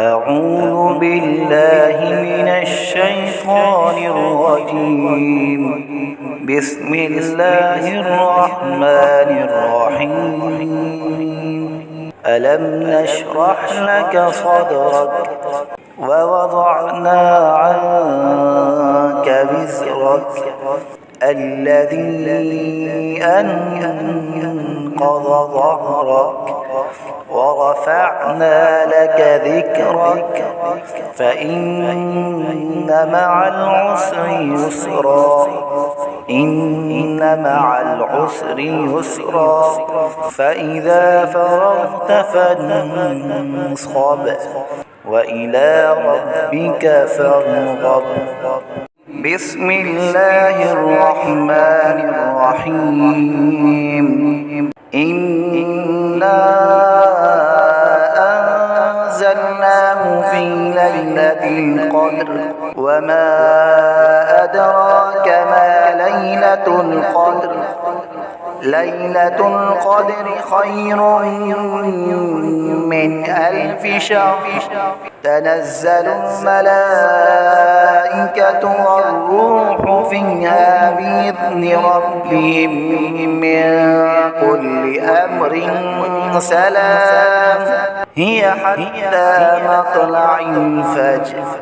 أعوذ بالله من الشيطان الرجيم. بسم الله الرحمن الرحيم. ألم نشرح لك صدرك ووضعنا عنك وزرك الذي أنقض ظهرك ورفعنا لك ذكرك فإن مع العسر يسرا إن مع العسر يسرا فإذا فرغت فانصب وإلى ربك فارغب. بسم الله الرحمن الرحيم. إنا أنزلناه في ليلة القدر وما أدراك ما ليلة القدر. ليلة القدر خير من 1000 شهر. تنزل الملائكة والروح فيها بإذن ربهم من كل أمر سلام هي حتى مطلع الفجر